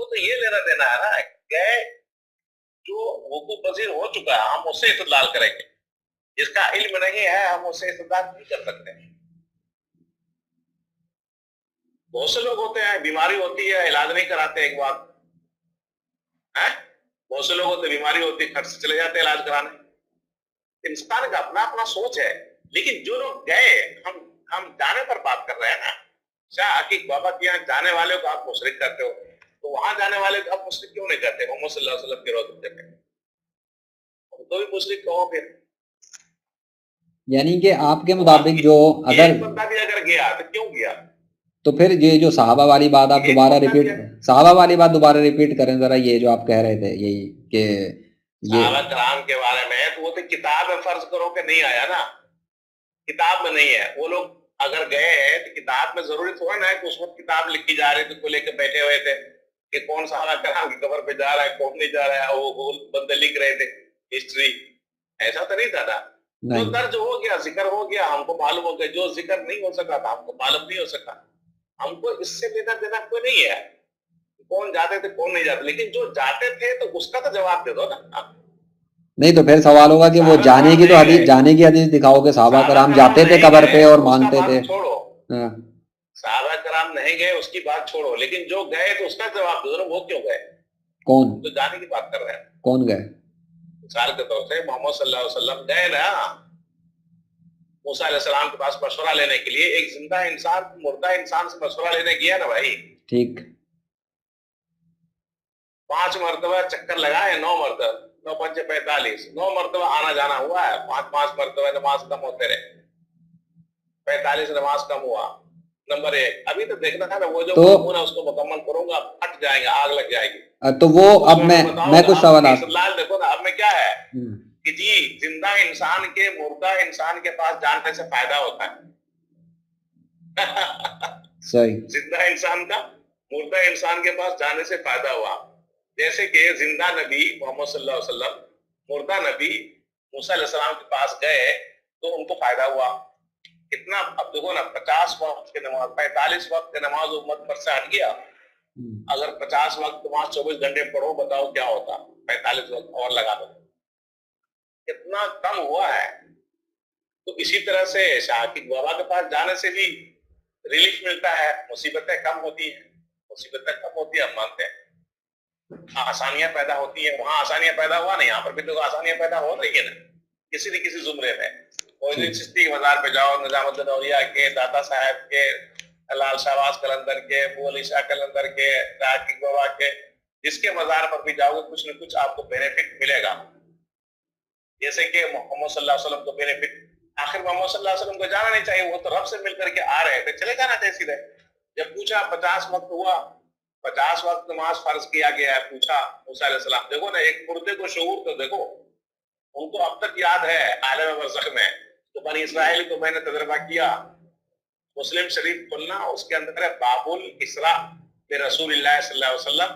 کو تو یہ لینا دینا ہے نا کہ جو وقوع پذیر ہو چکا ہے ہم اس سے استدلال کریں گے، جس کا علم نہیں ہے ہم اس سے استدلال نہیں کر سکتے۔ بہت سے لوگ ہوتے ہیں بیماری ہوتی ہے علاج نہیں کراتے، ایک بات ہے، بہت سے لوگ ہوتے بیماری ہوتی ہے خرچ سے چلے جاتے علاج کرانے۔ انسان کا اپنا اپنا سوچ ہے، لیکن جو لوگ گئے ہم جانے پر بات کر رہے ہیں نا، شاہ عقیق بابا کے یہاں جانے والے کو آپ مشرک کرتے ہو تو وہاں جانے والے کو آپ مشرک کیوں نہیں کرتے؟ محمد صلی اللہ علیہ وسلم کے روضے پہ تو بھی مشرک کہو پھر۔ یعنی کہ آپ کے مطابق جو اگر ایک بندہ بھی اگر گیا تو کیوں گیا؟ تو پھر یہ جو صحابہ والی بات آپ دوبارہ ریپیٹ، صحابہ والی بات دوبارہ ریپیٹ کریں ذرا، یہ جو آپ کہہ رہے تھے یہی کہ صحابہ کرام کے بارے میں تو وہ تو کتاب میں فرض کرو کہ نہیں آیا نا، کتاب میں نہیں ہے۔ وہ لوگ اگر گئے ہیں تو کتاب میں ضروری تھوڑا نا ہے کہ اس وقت کتاب لکھی جا رہی تھی کو لے کے بیٹھے ہوئے تھے کہ کون صحابہ کرام کی قبر پہ جا رہا ہے کون نہیں جا رہا ہے، وہ بندے لکھ رہے تھے ہسٹری، ایسا تو نہیں تھا نا۔ جو درج ہو گیا ذکر ہو گیا ہم کو معلوم ہو گیا، جو ذکر نہیں ہو سکا تھا ہم کو معلوم نہیں ہو سکا۔ ہم کو اس سے لینا دینا کوئی نہیں ہے کون جاتے تھے کون نہیں جاتے، لیکن جو جاتے تھے تو اس کا تو جواب دے دو نا۔ نہیں تو پھر سوال ہوگا کہ وہ جانے کی تو حدیث، جانے کی حدیث دکھاؤ کہ صحابہ کرام جاتے تھے قبر پہ اور مانتے تھے۔ چھوڑو صحابہ کرام نہیں گئے اس کی بات چھوڑو، لیکن جو گئے تو اس کا جواب دے دو، وہ کیوں گئے؟ کون تو جانے کی بات کر رہے ہیں، کون گئے؟ مثال کے طور سے محمد صلی اللہ علیہ وسلم گئے نا موسیٰ علیہ السلام کے پاس مشورہ لینے کے لیے، ایک زندہ انسان مردہ انسان سے مشورہ لینے گیا نا بھائی، ٹھیک 5 مرتبہ چکر لگائے، 9 مرتبہ 9 5 45 9 مرتبہ آنا جانا ہوا ہے، 5 مرتبہ نماز کم ہوتے رہے، 45 نماز کم ہوا۔ نمبر 1 ابھی تو دیکھنا تھا نا وہ جو مضمون ہے اس کو مکمل کروں گا، پھٹ جائیں گے، آگ لگ جائے گی۔ تو وہ اب میں کچھ سوالات دیکھو نا اب میں کیا ہے کہ جی زندہ انسان کے مردہ انسان کے پاس جانے سے فائدہ ہوتا ہے صحیح، زندہ انسان کا مردہ انسان کے پاس جانے سے فائدہ ہوا، جیسے کہ زندہ نبی محمد صلی اللہ علیہ وسلم مردہ نبی موسیٰ علیہ السلام کے پاس گئے تو ان کو فائدہ ہوا کتنا؟ اب دیکھو نا 50 وقت کی نماز 45 وقت کی نماز امت پر سے ہٹ گیا، اگر 50 وقت نماز 24 گھنٹے پڑھو بتاؤ کیا ہوتا؟ 45 وقت اور لگا دو، کتنا کم ہوا ہے۔ تو اسی طرح سے شاہ عقیق بابا کے پاس جانے سے بھی ریلیف ملتا ہے، مصیبتیں کم ہوتی ہیں، مصیبتیں کم ہوتی ہیں ہم مانتے ہیں، آسانیاں پیدا ہوتی ہیں، وہاں آسانیاں پیدا ہوا نہیں، یہاں پر بھی تو آسانیاں پیدا ہو رہی ہیں نا کسی نہ کسی زمرے میں۔ کوئی چشتی مزار پہ جاؤ، نظام الدین اولیاء کے، داتا صاحب کے، لال شہباز قلندر کے، ابو علی شاہ قلندر کے، شاہ عقیق بابا کے، جس کے مزار پر بھی جاؤ گے کچھ نہ کچھ آپ کو بینیفٹ ملے گا، جیسے کہ محمد صلی اللہ علیہ وسلم کو بینیفٹ۔ آخر محمد صلی اللہ علیہ وسلم کو جانا نہیں چاہیے، وہ تو رب سے مل کر کے آ رہے تھے، چلے جانا چاہیے سیدھے۔ جب پوچھا 50 وقت ہوا، 50 وقت نماز فرض کیا گیا ہے، پوچھا موسیٰ علیہ السلام، دیکھو نا ایک مردے کو شعور تو دیکھو، ان کو اب تک یاد ہے عالم برزخ میں، تو بنی اسرائیل کو میں نے تجربہ کیا، مسلم شریف کھولنا اس کے اندر ہے باب الاسراء برسول اللہ صلی اللہ علیہ وسلم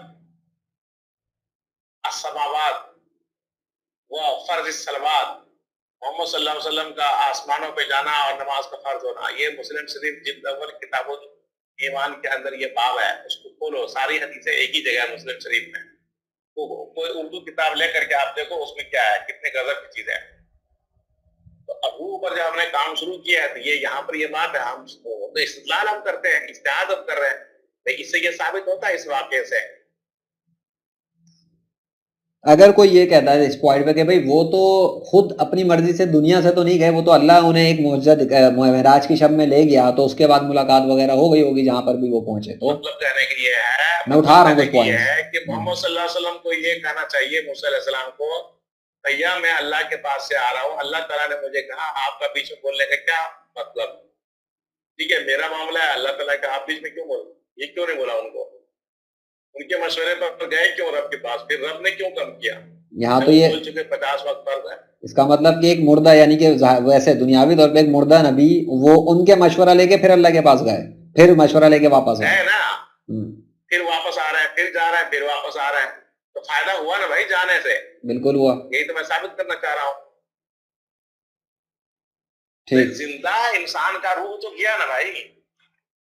السماوات و فرض الصلوات، محمد صلی اللہ علیہ وسلم کا آسمانوں پہ جانا اور نماز کا فرض ہونا، یہ مسلم شریف جلد اول کتاب ایمان کے اندر یہ باب ہے، اس کو کھولو، ساری حدیثیں ایک ہی جگہ ہے مسلم شریف میں، کوئی اردو کتاب لے کر کے آپ دیکھو اس میں کیا ہے، کتنے غضب کی چیز ہے۔ تو ابو پر جب ہم نے کام شروع کیا ہے تو یہ یہاں پر یہ بات ہے، ہم تو استدلال ہم کرتے ہیں، اجتہاد ہم کر رہے ہیں، اس سے یہ ثابت ہوتا ہے اس واقعے سے۔ اگر کوئی یہ کہتا ہے اس پوائنٹ پہ کہ بھئی وہ تو خود اپنی مرضی سے دنیا سے تو نہیں گئے، وہ تو اللہ انہیں ایک معجزہ معراج کی شب میں لے گیا، تو اس کے بعد ملاقات وغیرہ ہو گئی ہوگی جہاں پر بھی وہ پہنچے، تو مطلب کہنے کے یہ ہے، میں اٹھا رہا ہوں کچھ پوائنٹ ہے کہ محمد صلی اللہ علیہ وسلم کو یہ کہنا چاہیے موسیٰ علیہ السلام کو، بھیا میں اللہ کے پاس سے آ رہا ہوں، اللہ تعالیٰ نے مجھے کہا آپ کا بیچ میں بولنے کا کیا مطلب؟ ٹھیک ہے میرا معاملہ ہے، اللہ تعالیٰ کا آپ بیچ میں کیوں بول، یہ کیوں نہیں بولا ان کو؟ ان کے مشورے پر گئے کیوں رب کے پاس؟ پھر رب نے کیوں کم کیا؟ یہاں تو یہ 50 وقت فرض ہے، اس کا مطلب کہ ایک مردہ، یعنی کہ ویسے دنیاوی طور پہ ایک مردہ نبی، وہ ان کے مشورہ لے کے پھر اللہ کے پاس گئے، پھر مشورہ لے کے واپس ہے نا، پھر واپس آ رہے ہیں، پھر جا رہے ہیں، پھر واپس آ رہے ہیں، تو فائدہ ہوا نا بھائی جانے سے، بالکل ہوا، یہی تو میں ثابت کرنا چاہ رہا ہوں۔ ٹھیک، زندہ انسان کا روح تو گیا نا بھائی،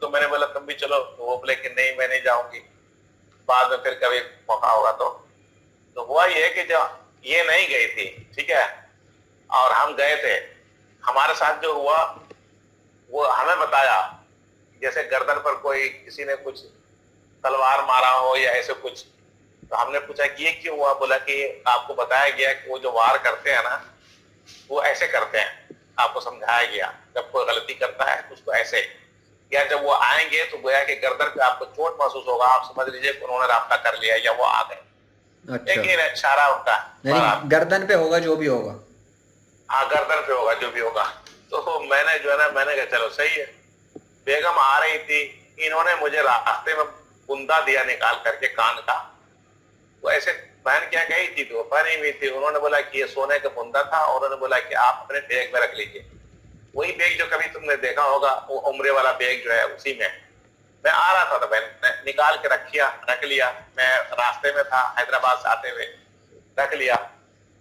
تو میں نے بولا تم بھی چلو، تو وہ بولے کہ نہیں میں نہیں جاؤں گی، بعد میں پھر کبھی موقع ہوگا تو ہوا یہ کہ جب یہ نہیں گئی تھی، ٹھیک ہے، اور ہم گئے تھے، ہمارے ساتھ جو ہوا وہ ہمیں بتایا، جیسے گردن پر کوئی کسی نے کچھ تلوار مارا ہو یا ایسے کچھ، تو ہم نے پوچھا کہ یہ کیوں ہوا؟ بولا کہ آپ کو بتایا گیا کہ وہ جو وار کرتے ہیں نا وہ ایسے کرتے ہیں، آپ کو سمجھایا گیا جب کوئی غلطی کرتا ہے تو اس کو ایسے، یا جب وہ آئیں گے تو گویا کہ گردن پہ آپ کو چوٹ محسوس ہوگا، آپ سمجھ لیجئے کہ انہوں نے رابطہ کر لیا یا وہ آ گئے، اچھا، لیکن اشارہ ہوتا ہے، یعنی گردن پہ ہوگا جو بھی ہوگا. ہاں گردن پہ ہوگا جو بھی ہوگا. تو میں نے جو ہے نا میں نے کہا چلو صحیح ہے. بیگم آ رہی تھی، انہوں نے مجھے راستے میں بندا دیا نکال کر کے کان کا، وہ ایسے بہن کیا کہی تھی تو پہنی ہوئی تھی، انہوں نے بولا کہ یہ سونے کا بندا تھا، اور انہوں نے بولا کہ آپ اپنے بیگ میں رکھ لیجیے، وہی بیگ جو کبھی تم نے دیکھا ہوگا وہ عمرے والا بیگ جو ہے اسی میں آ رہا تھا، تو میں نے نکال کے رکھ لیا. میں راستے میں تھا حیدرآباد سے آتے ہوئے، رکھ لیا.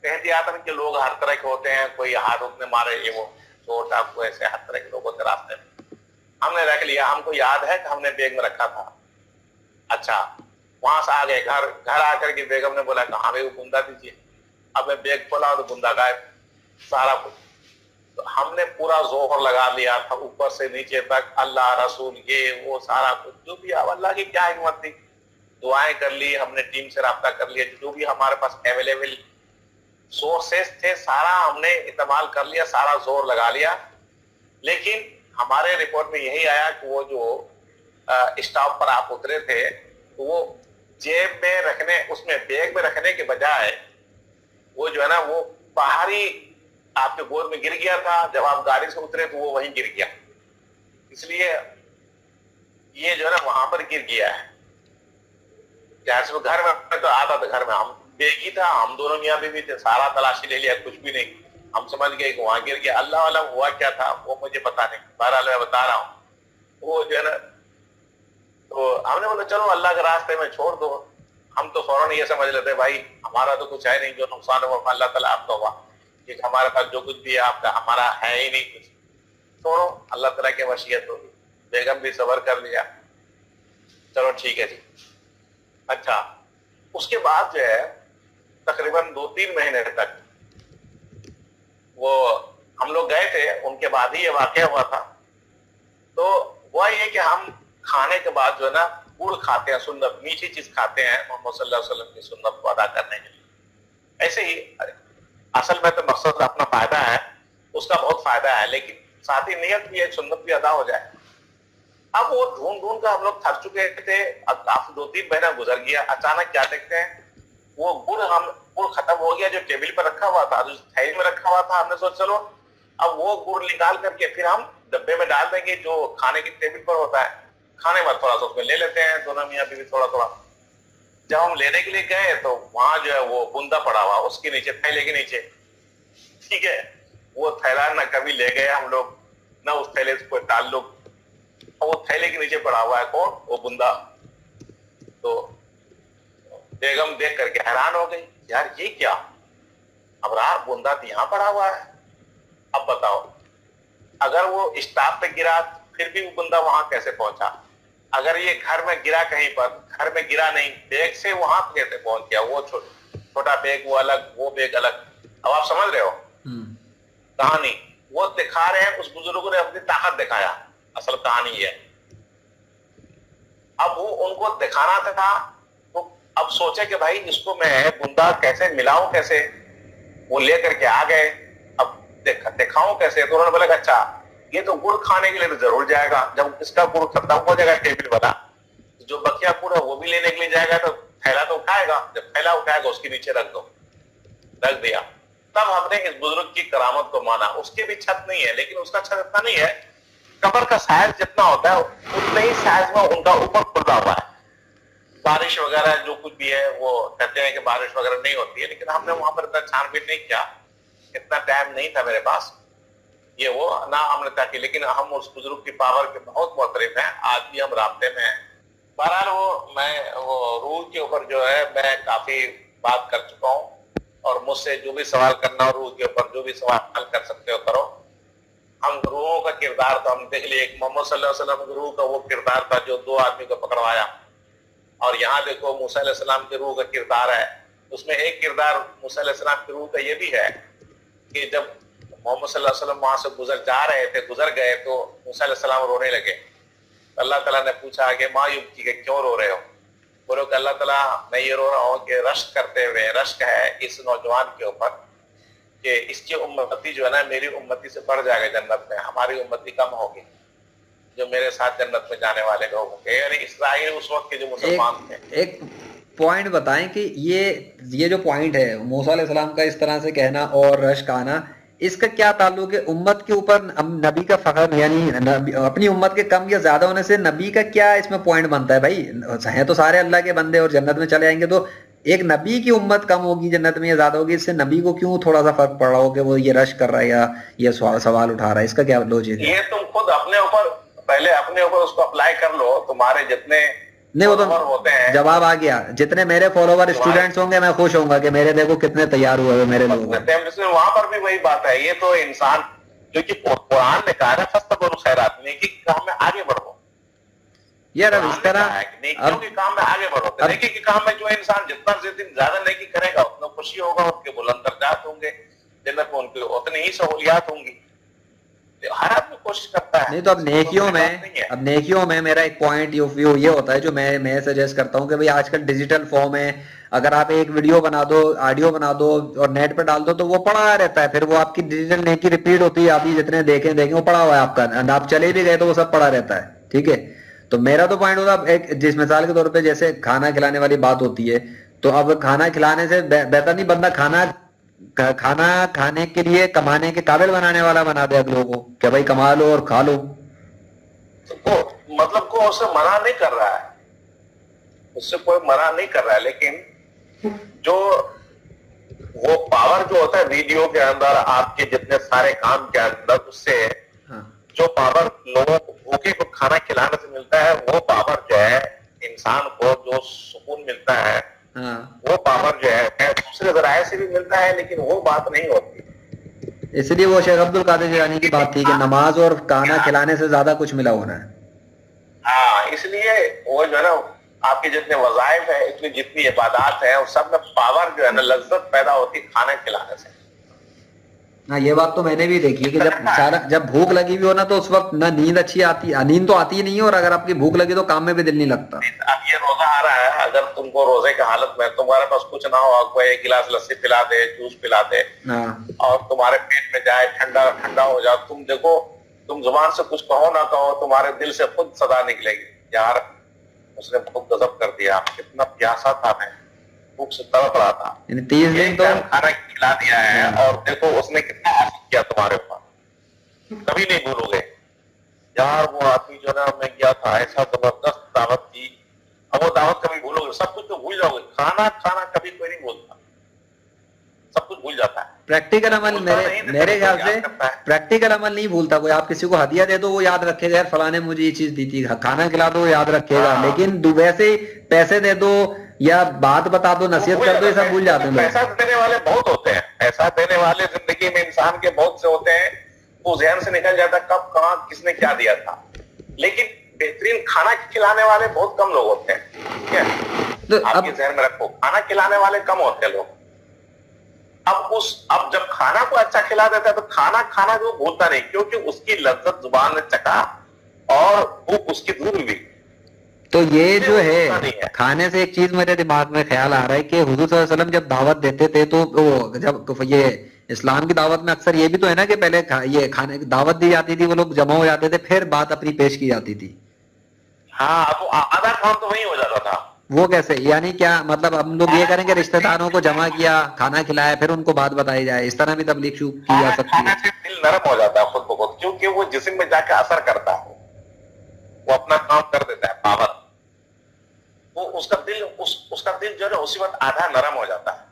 احتیاطاً کے لوگ ہر طرح کے ہوتے ہیں، کوئی ہاتھ اٹھنے مارے یہ وہ چوٹ آپ کو، ایسے ہر طرح کے لوگ ہوتے راستے میں. ہم نے رکھ لیا، ہم کو یاد ہے کہ ہم نے بیگ میں رکھا تھا. اچھا وہاں سے آ گئے گھر آ کر کے بیگم نے بولا کہ ہاں بھائی وہ بندا دیجیے. اب میں بیگ کھولا تو بندا غائب سارا کچھ. تو ہم نے پورا زہر لگا لیا تھا اوپر سے نیچے تک، اللہ رسول یہ وہ سارا کچھ جو بھی، اب اللہ کی کیا حکمت تھی، دعائیں کر لی ہم نے، ٹیم سے رابطہ کر لیا، جو بھی ہمارے پاس اویلیبل سورسز تھے سارا ہم نے استعمال کر لیا، سارا زور لگا لیا. لیکن ہمارے رپورٹ میں یہی آیا کہ وہ جو اسٹاپ پر آپ اترے تھے وہ جیب میں رکھنے، اس میں بیگ میں رکھنے کے بجائے وہ جو ہے نا وہ باہری آپ کے گود میں گر گیا تھا. جب آپ گاڑی سے اترے تو وہ وہیں گر گیا، اس لیے یہ جو ہے نا وہاں پر گر گیا ہے. جیسے گھر میں تو آتا تھا، گھر میں ہم بیگ ہی تھا، ہم دونوں میاں بیوی تھے، سارا تلاشی لے لیا کچھ بھی نہیں. ہم سمجھ گئے کہ وہاں گر گیا، اللہ عالم ہوا کیا تھا وہ مجھے پتا نہیں، بہرحال میں بتا رہا ہوں. وہ جو ہے نا تو ہم نے بولا چلو اللہ کے راستے میں چھوڑ دو. ہم تو فوراً یہ سمجھ لیتے بھائی ہمارا تو کچھ ہے نہیں، جو نقصان ہوا اللہ تعالیٰ آپ کا ہوا، کہ ہمارے پاس جو کچھ بھی ہے آپ کا، ہمارا ہے ہی نہیں کچھ، چھوڑو اللہ تعالیٰ کی مشیت ہوگی. بیگم بھی صبر کر لیا، چلو ٹھیک ہے جی. اچھا اس کے بعد جو ہے تقریباً 2-3 مہینے تک وہ ہم لوگ گئے تھے، ان کے بعد ہی یہ واقعہ ہوا تھا. تو ہوا یہ کہ ہم کھانے کے بعد جو ہے نا گڑ کھاتے ہیں، سنت میٹھی چیز کھاتے ہیں محمد صلی اللہ علیہ وسلم کی سنت کو ادا کرنے کے لیے. ایسے ہی اصل میں تو مقصد اپنا فائدہ ہے، اس کا بہت فائدہ ہے، لیکن ساتھ ہی نیت بھی ہے سنت بھی ادا ہو جائے. اب وہ ڈھونڈ کر ہم لوگ تھک چکے تھے، اب کافی 2-3 مہینہ گزر گیا. اچانک کیا دیکھتے ہیں وہ گڑ ختم ہو گیا جو ٹیبل پر رکھا ہوا تھا، جو تھیلی میں رکھا ہوا تھا. ہم نے سوچا چلو اب وہ گڑ نکال کر کے پھر ہم ڈبے میں ڈال دیں گے جو کھانے کی ٹیبل پر ہوتا ہے، کھانے میں تھوڑا سا اس میں لے لیتے ہیں دونوں میاں بیوی تھوڑا تھوڑا. جب ہم لینے کے لیے گئے تو وہاں جو ہے وہ بندا پڑا ہوا اس کے نیچے، تھیلے کے نیچے. ٹھیک ہے، وہ تھیلا نہ کبھی لے گئے ہم لوگ، نہ اس تھیلے سے کوئی تعلق، وہ تھیلے کے نیچے پڑا ہوا ہے کون؟ وہ بندا. تو بیگم دیکھ کر کے حیران ہو گئی، یار یہ کیا، ابرار بندا تو یہاں پڑا ہوا ہے. اب بتاؤ اگر وہ اسٹاف پہ گرا پھر بھی وہ بندہ وہاں کیسے پہنچا؟ اگر یہ گھر میں گرا کہیں پر، گھر میں گرا نہیں، بیگ سے وہاں کیسے پہنچ گیا؟ وہ چھوٹا بیگ وہ الگ، وہ بیگ الگ. اب آپ سمجھ رہے ہو کہانی؟ وہ دکھا رہے ہیں، اس بزرگ نے اپنی طاقت دکھایا، اصل کہانی ہے. اب وہ ان کو دکھانا تھا، تو اب سوچے کہ بھائی اس کو میں بندا کیسے ملاؤں، کیسے؟ وہ لے کر کے آ گئے، اب دکھاؤں کیسے؟ تو انہوں نے بولا کہ اچھا یہ تو گڑ کھانے کے لیے تو ضرور جائے گا، جب اس کا گڑ ختم ہو جائے گا ٹیبل والا، جو بقیہ گڑ ہے وہ بھی لینے کے لیے جائے گا، تو تھیلا تو اٹھائے گا، جب تھیلا اٹھائے گا اس کے نیچے رکھ دو. رکھ دیا. تب ہم نے اس بزرگ کی کرامت کو مانا. اس کی بھی چھت نہیں ہے، لیکن اس کا چھت اتنا نہیں ہے، قبر کا سائز جتنا ہوتا ہے اتنے ہی سائز میں ان کا اوپر کھلا ہوا ہے. بارش وغیرہ جو کچھ بھی ہے وہ کہتے ہیں کہ بارش وغیرہ نہیں ہوتی ہے، لیکن ہم نے وہاں پر اتنا چھان بین نہیں کیا، اتنا ٹائم نہیں تھا میرے پاس، یہ وہ نہ ہم نے تاکہ. لیکن ہم اس بزرگ کی پاور کے بہت محترف ہیں، آج بھی ہم رابطے میں ہیں. بہرحال وہ روح کے اوپر جو ہے میں کافی بات کر چکا ہوں، اور مجھ سے جو بھی سوال کرنا ہو روح کے اوپر، جو بھی سوال کر سکتے ہو کرو. ہم روحوں کا کردار تو ہم دیکھ لیے، ایک محمد صلی اللہ علیہ وسلم کی روح کا وہ کردار تھا جو 2 آدمی کو پکڑوایا، اور یہاں دیکھو موسیٰ علیہ السلام کی روح کا کردار ہے، اس میں ایک کردار موسیٰ علیہ السلام کی روح کا یہ بھی ہے کہ جب محمد صلی اللہ علیہ وسلم وہاں سے گزر گئے تو موسیٰ علیہ السلام رونے لگے، اللہ تعالیٰ نے پوچھا کہ ما یبکی، کہ کیوں رو رہے ہو؟ بولو کہ اللہ تعالیٰ میں یہ رو رہا ہوں کہ رشک کرتے ہوئے، رشک ہے اس نوجوان کے اوپر کہ اس کی امتی جو ہے نا میری امتی سے بڑھ جائے گا جنت میں، ہماری امتی کم ہوگی جو میرے ساتھ جنت میں جانے والے لوگ ہوں گے، یعنی اسرائیل اس وقت کے جو مسلمان تھے۔ ایک پوائنٹ بتائیں کہ یہ جو پوائنٹ ہے موسیٰ علیہ السلام کا اس طرح سے کہنا اور رشک آنا، اس کا کیا تعلق ہے امت کے اوپر؟ نبی کا فخر یعنی اپنی امت کے کم یا زیادہ ہونے سے نبی کا کیا اس میں پوائنٹ بنتا ہے؟ بھائی ہیں تو سارے اللہ کے بندے اور جنت میں چلے آئیں گے، تو ایک نبی کی امت کم ہوگی جنت میں یا زیادہ ہوگی، اس سے نبی کو کیوں تھوڑا سا فرق پڑ رہا ہو کہ وہ یہ رشک کر رہا ہے یا یہ سوال اٹھا رہا ہے؟ اس کا کیا لوجک ہے؟ یہ تم خود اپنے اوپر پہلے اپنے اوپر اس کو اپلائی کر لو، تمہارے جتنے نہیں وہ تو ہوتے ہیں، جواب آ گیا، جتنے میرے فالوور اسٹوڈنٹس ہوں گے میں خوش ہوں گا کہ میرے دیکھو کتنے تیار ہوئے ہوئے میرے لوگ، وہاں پر بھی وہی بات ہے۔ یہ تو انسان جو کہ قرآن نے کہا ہے فاستبقوا الخیرات، نیکی کے کام میں آگے بڑھو یار اب اس طرح نیکیوں کے کام میں آگے بڑھو، نیکی کے کام میں جو انسان جتنا زیادہ نیکی کرے گا اتنا خوشی ہوگا، ان کے بلند درجات ہوں گے جنت میں، ان کی اتنی ہی سہولیات ہوں گی، ہر آدمی کوشش کرتا ہے۔ نہیں تو اب نیکیوں میں میرا ایک پوائنٹ یہ ہوتا ہے جو میں سجیسٹ کرتا ہوں کہ بھئی آج کل ڈیجیٹل فارم ہے، اگر آپ ایک ویڈیو بنا دو، آڈیو بنا دو اور نیٹ پہ ڈال دو تو وہ پڑا رہتا ہے، پھر وہ آپ کی ڈیجیٹل نیکی ریپیٹ ہوتی ہے، آپ یہ جتنے دیکھیں وہ پڑا ہوا ہے آپ کا، آپ چلے بھی گئے تو وہ سب پڑا رہتا ہے، ٹھیک ہے؟ تو میرا تو پوائنٹ ہوتا ایک جس مثال کے طور پہ جیسے کھانا کھلانے والی بات ہوتی ہے، تو اب کھانا کھلانے سے بہتر نہیں بندہ کھانا کھانے کے لیے کمانے کے قابل بنانے والا بنا دے اگلوں کو کہ بھائی کما لو اور کھا لو، مطلب کو اس سے منع نہیں کر رہا ہے، اس سے کوئی منع نہیں کر رہا ہے، لیکن جو وہ پاور جو ہوتا ہے ویڈیو کے اندر، آپ کے جتنے سارے کام کے اندر، اس سے جو پاور لوگوں کو بھوکے کو کھانا کھلانے سے ملتا ہے، وہ پاور جو ہے انسان کو جو سکون ملتا ہے، وہ پاور جو ہے دوسرے ذرائع سے بھی ملتا ہے، لیکن وہ بات نہیں ہوتی۔ اس لیے وہ شیخ عبد القادر جیلانی کی بات تھی کہ نماز اور کھانا کھلانے سے زیادہ کچھ ملا ہونا ہے۔ ہاں، اس لیے وہ جو ہے نا آپ کے جتنے وظائف ہیں، اتنی جتنی عبادات ہیں، اس سب میں پاور جو ہے نا لذت پیدا ہوتی کھانا کھلانے سے۔ ہاں یہ بات تو میں نے بھی دیکھی ہے کہ جب بھوک لگی ہوئی ہو نا تو اس وقت نہ نیند اچھی آتی، نیند تو آتی ہی نہیں ہے، اور اگر آپ کی بھوک لگی تو کام میں بھی دل نہیں لگتا۔ اب یہ روزہ آ رہا ہے، اگر تم کو روزے کی حالت میں تمہارے پاس کچھ نہ ہو، کوئی ایک گلاس لسی پلا دے، جوس پلا دے، اور تمہارے پیٹ میں جائے ٹھنڈا ہو جائے، تم دیکھو تم زبان سے کچھ کہو نہ کہو، تمہارے دل سے خود صدا نکلے گی، یار اس نے بہت غضب کر دیا، کتنا پیاسا تھا، میں بھوک سے تڑپ رہا تھا، 30 دن تو کھانا کھلا دیا ہے، اور دیکھو اس نے کتنا اثر کیا تمہارے اوپر، کبھی نہیں بھولو گے یار وہ آدمی جو نا میں گیا تھا، ایسا زبردست دعوت کی، اب وہ دعوت کبھی بھولو گے؟ سب کچھ تو بھول جاؤ گے، کھانا کبھی کوئی نہیں بھولتا، سب کچھ بھول جاتا ہے۔ پریکٹیکل عمل میرے خیال سے پریکٹیکل عمل نہیں بھولتا کوئی، آپ کسی کو ہدیہ دے دو وہ یاد رکھے گا، یار فلاں نے مجھے یہ چیز دی تھی، کھانا کھلا دو وہ یاد رکھے گا، لیکن ویسے ہی پیسے دے دو یا بات بتا دو، نصیحت کر دو، یہ سب بھول جاتے ہیں۔ پیسہ دینے والے بہت ہوتے ہیں، پیسہ دینے والے زندگی میں انسان کے بہت سے ہوتے ہیں، وہ ذہن سے نکل جاتا کب کہاں کس نے کیا دیا تھا، لیکن بہترین کھانا کھلانے والے بہت کم لوگ ہوتے ہیں، ٹھیک ہے؟ آپ کے ذہن میں رکھو، کھانا کھلانے والے کم ہوتے ہیں لوگ۔ اب جب کھانا کو اچھا کھلا دیتا ہے تو کھانا جو بھولتا نہیں، کیونکہ اس کی لذت زبان نے چکھا اور بھوک اس کی دور ہوئی۔ تو یہ جو ہے کھانے سے ایک چیز میرے دماغ میں خیال آ رہا ہے کہ حضور صلی اللہ علیہ وسلم جب دعوت دیتے تھے تو جب یہ اسلام کی دعوت میں اکثر یہ بھی تو ہے نا کہ پہلے یہ کھانے کی دعوت دی جاتی تھی، وہ لوگ جمع ہو جاتے تھے، پھر بات اپنی پیش کی جاتی تھی۔ ہاں، اب آدھا کام تو وہی ہو جاتا تھا۔ وہ کیسے؟ یعنی کیا مطلب ہم لوگ یہ کریں کہ رشتہ داروں کو جمع کیا، کھانا کھلایا، پھر ان کو بات بتائی جائے، اس طرح بھی تبلیغ شروع کی جا سکتی ہے؟ کھانے سے دل نرم ہو جاتا ہے خود بخود، کیونکہ وہ جسم میں جا کے اثر کرتا ہے، وہ اپنا کام کر دیتا ہے، پاور، وہ اس کا دل جو ہے نا اسی وقت آدھا نرم ہو جاتا ہے۔